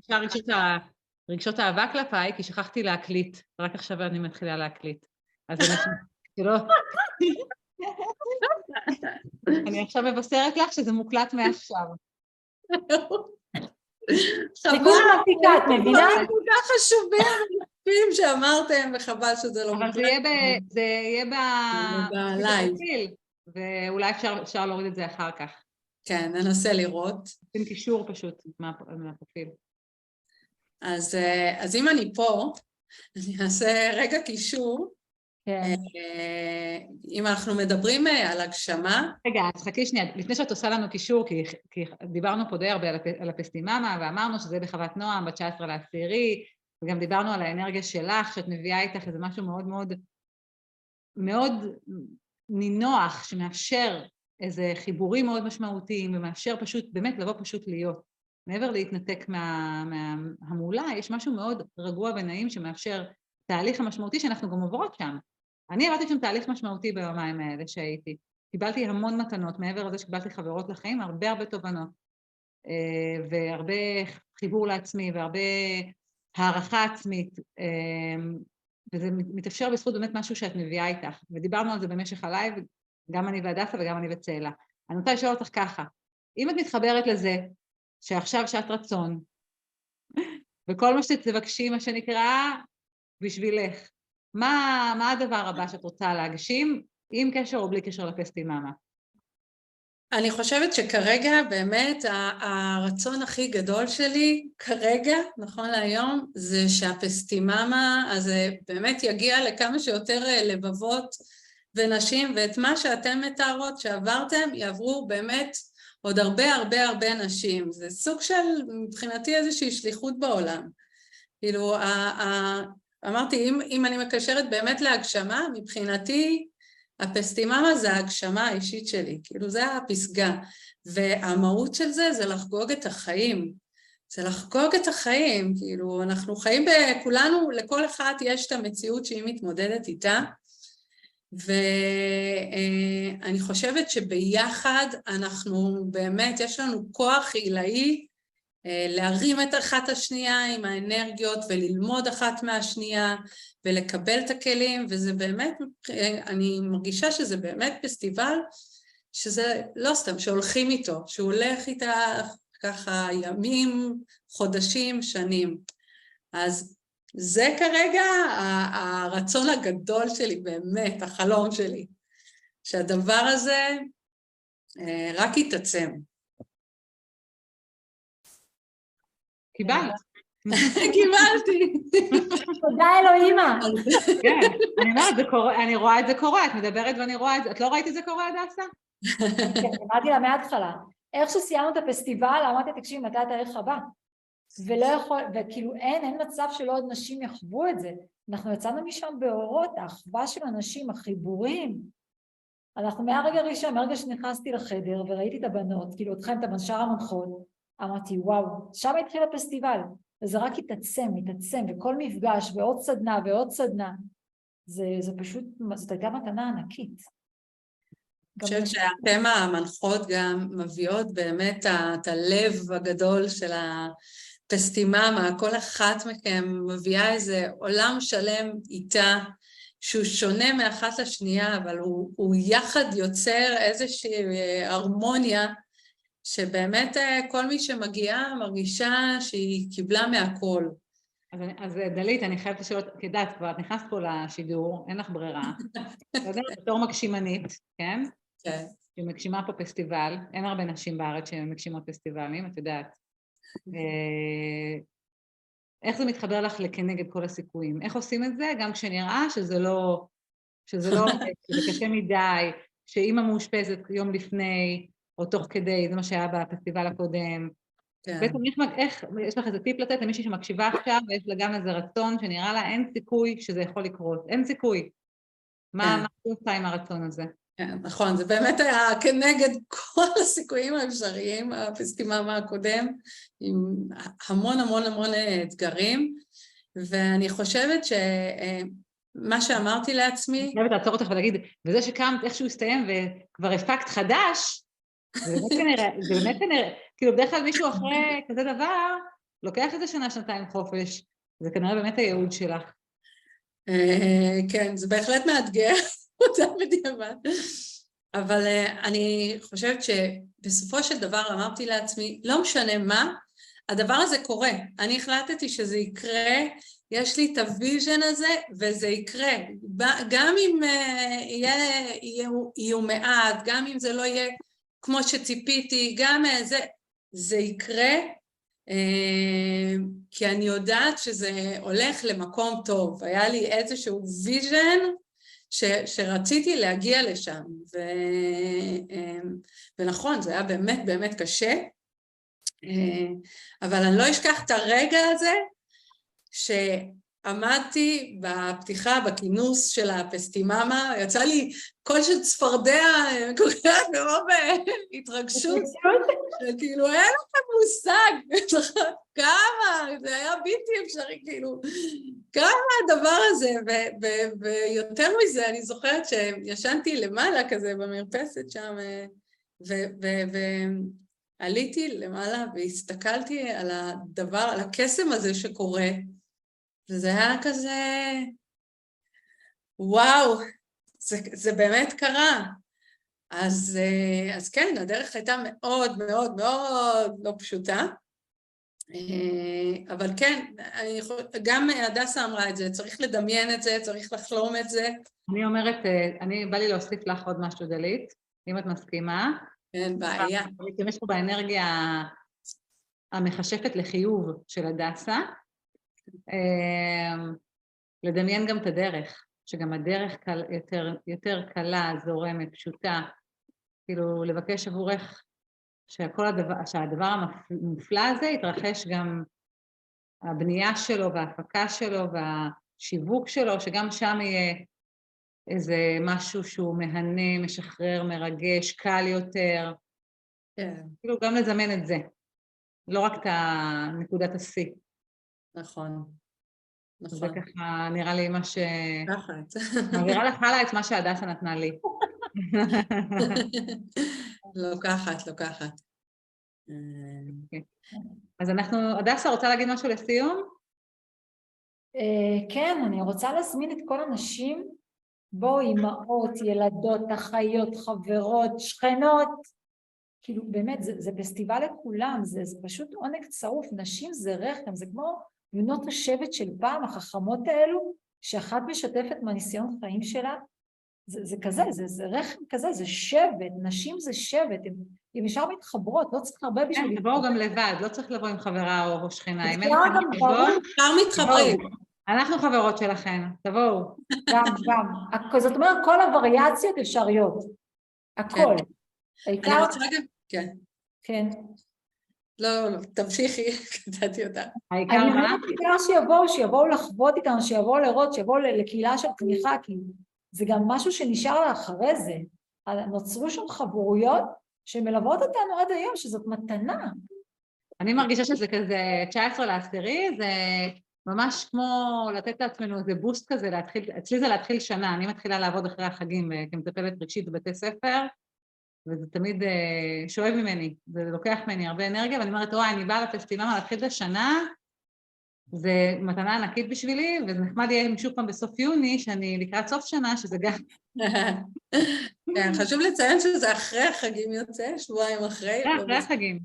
אפשר רגשות אהבה כלפיי, כי שכחתי להקליט. רק עכשיו אני מתחילה להקליט. אז אני שלא... אני עכשיו מבשרת לך שזה מוקלט מעכשיו. שכולה מפיקה, את מבינה? כל כך חשובים שאמרתם, וחבל שזה לא אבל מוקלט. זה יהיה בלייב. בפרופיל, ואולי אפשר להוריד את זה אחר כך. כן, ננסה לראות. עם קישור פשוט מהפרופיל. אז אם אני פה, אני אעשה רגע קישור. כן. אם אנחנו מדברים על הגשמה. רגע, אז חכי שנייה, לפני שאת עושה לנו קישור, כי דיברנו פה די הרבה על הפסטיממה, ואמרנו שזה בחוות נועם, ב-19/10, וגם דיברנו על האנרגיה שלך, שאת מביאה איתך איזה משהו מאוד מאוד, מאוד נינוח, שמאפשר איזה חיבורים מאוד משמעותיים, ומאפשר פשוט, באמת לבוא פשוט להיות. מעבר להתנתק מהמולה, יש משהו מאוד רגוע ונעים שמאפשר תהליך המשמעותי שאנחנו גם עוברות שם. אני עברתי שם תהליך משמעותי ביומיים האלה שהייתי. קיבלתי המון מתנות, מעבר לזה שקיבלתי חברות לחיים, הרבה תובנות, והרבה חיבור לעצמי, והרבה הערכה עצמית, וזה מתאפשר בזכות באמת משהו שאת מביאה איתך. ודיברנו על זה במשך הלייב, גם אני והדסה וגם אני וצאלה. אני רוצה לשאול אותך ככה, אם את מתחברת לזה, שעכשיו שעת רצון, וכל מה שתבקשי, מה שנקרא, בשבילך, מה הדבר הבא שאת רוצה להגשים, עם קשר או בלי קשר לפסטיממה? אני חושבת שכרגע באמת הרצון הכי גדול שלי כרגע, נכון להיום, זה שהפסטיממה הזה באמת יגיע לכמה שיותר לבבות ונשים, ואת מה שאתם מתארות שעברתם יעברו באמת עוד הרבה נשים. זה סוג של מבחינתי איזושהי שליחות בעולם. כאילו, אמרתי, אם אני מקשרת באמת להגשמה, מבחינתי הפסטיממה זה ההגשמה האישית שלי, כאילו זה הפסגה, והמהות של זה זה לחגוג את החיים, זה לחגוג את החיים, כאילו אנחנו חיים בכולנו, לכל אחד יש את המציאות שהיא מתמודדת איתה, ואני חושבת שביחד אנחנו באמת, יש לנו כוח עילאי, להרים את אחת השנייה עם האנרגיות וללמוד אחת מהשנייה ולקבל את הכלים, וזה באמת, אני מרגישה שזה באמת פסטיבל שזה לא סתם, שהולכים איתו, שהוא הולך איתה ככה ימים, חודשים, שנים. אז זה כרגע הרצון הגדול שלי, באמת, החלום שלי, שהדבר הזה רק יתעצם. קיבלת. קיבלתי. תודה אלוהימה. כן, אני אומרת, אני רואה את זה קורה, את מדברת ואני רואה את זה, את לא ראית את זה קורה, הדסה? כן, אמרתי לה מההתחלה. איך שסיימנו את הפסטיבל, אמרתי, תקשיב, מתי התאריך הבא? וכאילו אין מצב שלא עוד נשים יחוו את זה. אנחנו יצאנו משם באורות, האחווה של הנשים, החיבורים. אנחנו מהרגע הראשון, מהרגע שנכנסתי לחדר וראיתי את הבנות, כאילו אתכם, את שאר המנחות, אמרתי, וואו, שם התחיל הפסטיבל, וזה רק התעצם, וכל מפגש, ועוד סדנה, זה פשוט, זאת הייתה מתנה ענקית. אני חושבת שאתם המנחות גם מביאות באמת את הלב הגדול של הפסטיממה, כל אחת מכם מביאה איזה עולם שלם איתה, שהוא שונה מאחת לשנייה, אבל הוא יחד יוצר איזושהי הרמוניה, שבאמת כל מי שמגיעה מרגישה שהיא קיבלה מהכל. אז דלית, אני חייבת לשאול, כדעת כבר, את נכנסת פה לשידור, אין לך ברירה. בתור מגשימנית, כן? כן. שמגשימה פה פסטיבל, אין הרבה נשים בארץ שמגשימות פסטיבלים, את יודעת. איך זה מתחבר לך לכנגד כל הסיכויים? איך עושים את זה? גם כשנראה שזה קשה מדי, שאמא מאושפזת יום לפני, או תוך כדי, זה מה שהיה בפסטיבל הקודם. בעצם יש לך איזה טיפ לתת למישהי שמקשיבה עכשיו, ויש לה גם איזה רצון שנראה לה אין סיכוי שזה יכול לקרות, אין סיכוי. מה עושה עם הרצון הזה? כן, נכון, זה באמת היה כנגד כל הסיכויים האפשריים, הפסטיממה הקודם, עם המון אתגרים, ואני חושבת שמה שאמרתי לעצמי... אני חייבת לעצור אותך ולהגיד, וזה שקמת איכשהו הסתיים וכבר הפקת חדש, זה באמת כנראה, כאילו בדרך כלל מישהו אחרי כזה דבר, לוקח איזה שנה, שנתיים חופש, זה כנראה באמת הייעוד שלך. כן, זה בהחלט מאתגר, אותה בדיעבד. אבל אני חושבת שבסופו של דבר אמרתי לעצמי, לא משנה מה, הדבר הזה קורה. אני החלטתי שזה יקרה, יש לי את הוויז'ן הזה, וזה יקרה. גם אם יהיו מעט, גם אם זה לא יהיה כמו שציפיתי, גם זה יקרה, כי אני יודעת שזה הולך למקום טוב. היה לי איזשהו ויז'ן שרציתי להגיע לשם, ונכון, זה היה באמת באמת קשה, אבל אני לא אשכח את הרגע הזה, שעמדתי בפתיחה, בכינוס של הפסטיממה, יצא לי קול של צפרדע, קוראת מרוב התרגשות, כאילו אין לכם מושג, כמה, זה היה בלתי אפשרי, כאילו, כמה הדבר הזה, ויותר מזה, אני זוכרת שישנתי למעלה כזה במרפסת שם, ועליתי למעלה והסתכלתי על הדבר, על הקסם הזה שקורה, וזה היה כזה, וואו, זה באמת קרה. אז כן, הדרך הייתה מאוד מאוד מאוד לא פשוטה, אבל כן, גם הדסה אמרה את זה, צריך לדמיין את זה, צריך לחלום את זה. אני אומרת, בא לי להוסיף לך עוד משהו, דלית, אם את מסכימה. אין בעיה. אני אשתמש פה באנרגיה המחשפת לחיוב של הדסה, לדמיין גם את הדרך, שגם הדרך יותר קלה, זורמת, פשוטה, כאילו לבקש עבורך שהדבר המופלא הזה יתרחש גם הבנייה שלו וההפקה שלו והשיווק שלו, שגם שם יהיה איזה משהו שהוא מהנה, משחרר, מרגש, קל יותר. כאילו גם לזמן את זה, לא רק את נקודת השיא. נכון. זה ככה נראה לי מה ש... תחת. מעבירה לך הלאה את מה שהדסה נתנה לי. לוקחת. אז הדסה רוצה להגיד משהו לסיום? כן, אני רוצה להזמין את כל הנשים, בואו אמהות, ילדות, אחיות, חברות, שכנות, כאילו באמת זה פסטיבל לכולם, זה פשוט עונג צרוף, נשים זה רחם, זה כמו בנות השבט של פעם, החכמות האלו, שאחת משתפת מהניסיון חיים שלה, זה כזה, זה רחם כזה, זה שבט, נשים זה שבט, הן ישר מתחברות, לא צריך הרבה בשביל... כן, תבואו גם לבד, לא צריך לבוא עם חברה או שכנה, אם אין אפשר גם מתחברים. אנחנו חברות שלכם, תבואו. גם, זאת אומרת, כל הווריאציות אפשריות, הכל. אני רוצה רגע, כן. כן. לא, תמשיכי, קטעתי אותה. העיקר מה? העיקר שיבואו לחוות איתנו, שיבואו לראות, שיבואו לקהילה של תמיכה, כי זה גם משהו שנשאר אחרי זה. נוצרו שם חברויות שמלוות אותנו עד היום, שזאת מתנה. אני מרגישה שזה כזה 19/10, זה ממש כמו לתת לעצמנו איזה בוסט כזה, אצלי זה להתחיל שנה, אני מתחילה לעבוד אחרי החגים כמטפלת רגשית בבתי ספר, וזה תמיד שואב ממני, זה לוקח ממני הרבה אנרגיה, ואני אומרת, וואי, אני באה לפסטיבל להתחיל את השנה, זה מתנה ענקית בשבילי, וזה נחמד יהיה שוב פעם בסוף יוני, שאני לקראת סוף שנה, שזה גם... כן, חשוב לציין שזה אחרי החגים יוצא, שבועיים אחרי. אחרי החגים.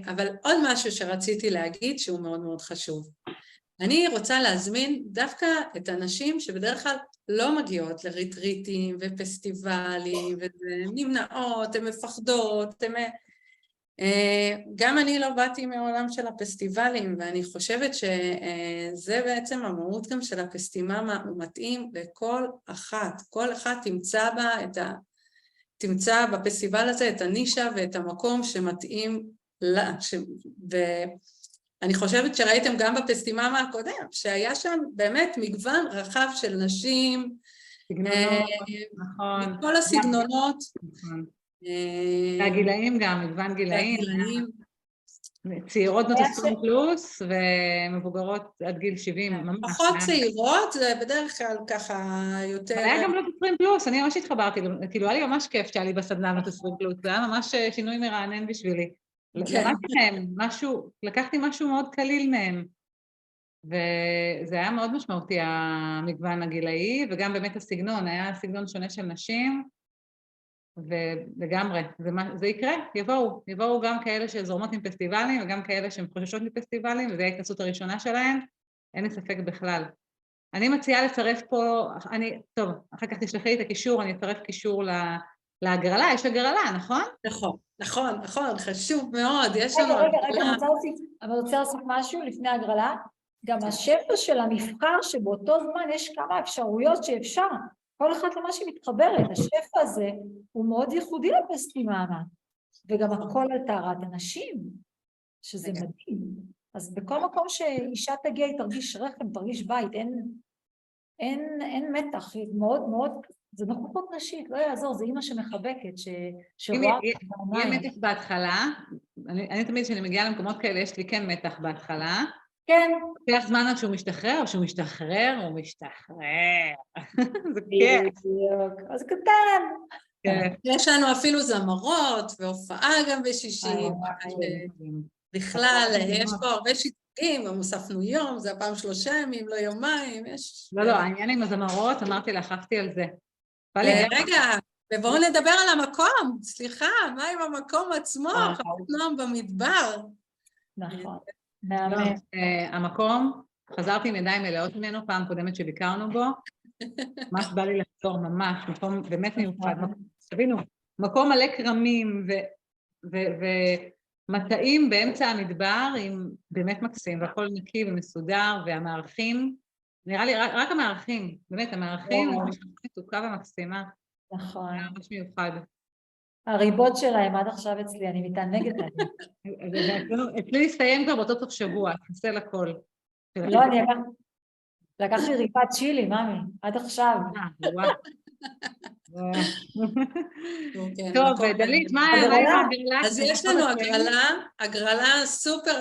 אבל עוד משהו שרציתי להגיד, שהוא מאוד מאוד חשוב. אני רוצה להזמין דווקא את הנשים שבדרך כלל לא מגיעות לריטריטים ופסטיבלים, והן נמנעות, הן מפחדות, גם אני לא באתי מעולם של הפסטיבלים, ואני חושבת שזה בעצם המהות גם של הפסטיממה, הוא מתאים לכל אחת, כל אחת תמצא בפסטיבל הזה את הנישה ואת המקום שמתאים לה, ואני חושבת שראיתם גם בפסטיממה הקודם, שהיה שם באמת מגוון רחב של נשים, מכל הסגנונות, והגילאים גם, מגוון גילאים, צעירות בנות 20 פלוס ומבוגרות עד גיל 70. פחות צעירות, זה בדרך כלל ככה יותר... היה גם בנות 20 פלוס, אני ממש התחברתי, כאילו היה לי ממש כיף שהיה לי בסדנה בנות 20 פלוס, זה היה ממש שינוי מרענן בשבילי. למדתי מהם משהו, לקחתי משהו מאוד קליל מהם, וזה היה מאוד משמעותי, המגוון הגילאי, וגם באמת הסגנון, היה סגנון שונה של נשים, ולגמרי, זה יקרה, יבואו גם כאלה שזורמות עם פסטיבלים, וגם כאלה שהן חוששות מפסטיבלים, וזו ההתנסות הראשונה שלהן, אין לי ספק בכלל. אני מציעה לצרף פה, טוב, אחר כך תשלחי לי את הקישור, אני אצרף קישור להגרלה, יש הגרלה, נכון? נכון, חשוב מאוד, יש לנו רגע, אני רוצה להוסיף משהו לפני הגרלה, גם השפע של המבחר שבאותו זמן יש כמה אפשרויות שאפשר, כל אחד למה שמתחברת, השפע הזה הוא מאוד ייחודי לפסטיממה, וגם הכל על טהרת הנשים, שזה מדהים. אז בכל מקום שאישה תגיע היא תרגיש רחם, תרגיש בית, אין מתח, מאוד מאוד, זה נוכחות נשית, לא יעזור, זה אימא שמחבקת, שרואה יהיה מתח בהתחלה, אני תמיד כשאני מגיעה למקומות כאלה, יש לי כן מתח בהתחלה, כן. לוקח זמן עד שהוא משתחרר, או שהוא משתחרר, הוא משתחרר. זה כיף. אז קטן. יש לנו אפילו זמרות, והופעה גם בשישי, בכלל, יש פה הרבה שיטים, הוספנו יום, זה הפעם 3 ימים, לא יומיים, יש... לא, העניין עם הזמרות, אמרתי לה, חפתי על זה. רגע, ובואו נדבר על המקום, סליחה, מה עם המקום עצמו, חפת נועם במדבר. נכון. המקום, חזרתי עם ידיים מלאות ממנו, פעם קודמת שביקרנו בו, ממש בא לי לחזור, ממש, מקום באמת מיוחד, תבינו, מקום מלא קרמים ומטעים באמצע המדבר, עם באמת מקסים, והכל נקי ומסודר, והמערכים, נראה לי רק המערכים, באמת המערכים, זה משהו מתוקה ומקסימה, נכון. זה ממש מיוחד. הריבות שלהם עד עכשיו אצלי, אני מתענגת עליהם. אצלי הסתיים כבר באותו סוף שבוע, חסל הכל. לא, אני לקחתי ריבת צ'ילי, ממי, עד עכשיו. טוב, דלית, מה עם הגרלה? אז יש לנו הגרלה סופר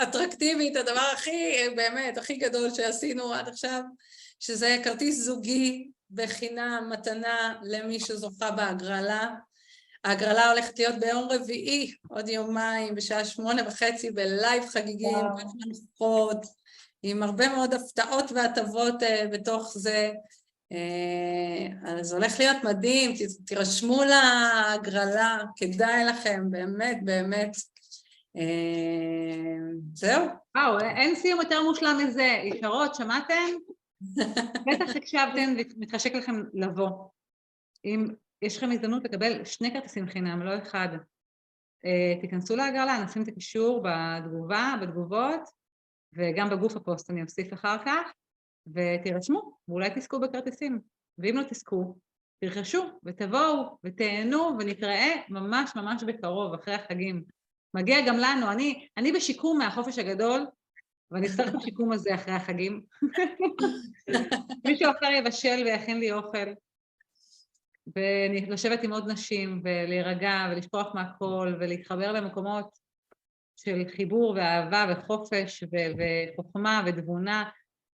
אטרקטיבית, הדבר באמת, הכי גדול שעשינו עד עכשיו, שזה כרטיס זוגי בחינם, מתנה למי שזוכה בהגרלה. ההגרלה הולכת להיות ביום רביעי, עוד יומיים, בשעה 8:30 בלייב חגיגים, מנוחות, עם הרבה מאוד הפתעות והטבות בתוך זה. אז הולך להיות מדהים, תירשמו להגרלה, כדאי לכם, באמת, באמת. זהו. וואו, אין סיום יותר מושלם מזה. ישרות, שמעתם? בטח הקשבתם ומתחשק לכם לבוא. אם יש לכם הזדמנות לקבל 2 כרטיסים חינם, לא אחד, תיכנסו להגרלה, נשים את הקישור בתגובות, וגם בגוף הפוסט אני אוסיף אחר כך, ותירשמו, ואולי תזכו בכרטיסים. ואם לא תזכו, תרכשו ותבואו ותהנו ונתראה ממש ממש בקרוב, אחרי החגים. מגיע גם לנו, אני בשיקום מהחופש הגדול, ואני אצטרך את השיקום הזה אחרי החגים. מישהו אחר יבשל ויכין לי אוכל, ולשבת עם עוד נשים, ולהירגע ולשפוך מהכל, ולהתחבר למקומות של חיבור ואהבה וחופש וחוכמה ותבונה,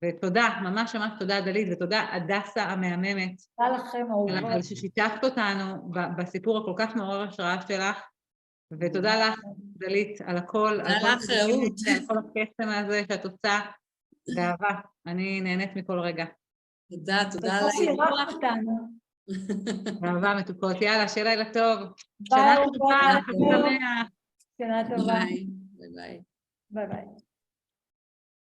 ותודה, ממש ממש תודה דלית, ותודה הדסה המהממת. תודה לכם, אהובות. על ששיתפת אותנו בסיפור הכל כך מעורר השראה שלך, ותודה לך דלית על הכל, על כל הקסם הזה שאת עושה, באהבה, אני נהנית מכל רגע. תודה על האירוח. באהבה מתוקות, יאללה, שיהיה לילה טוב. ביי, שנה טובה, חג שמח. שנה טובה. ביי. ביי ביי.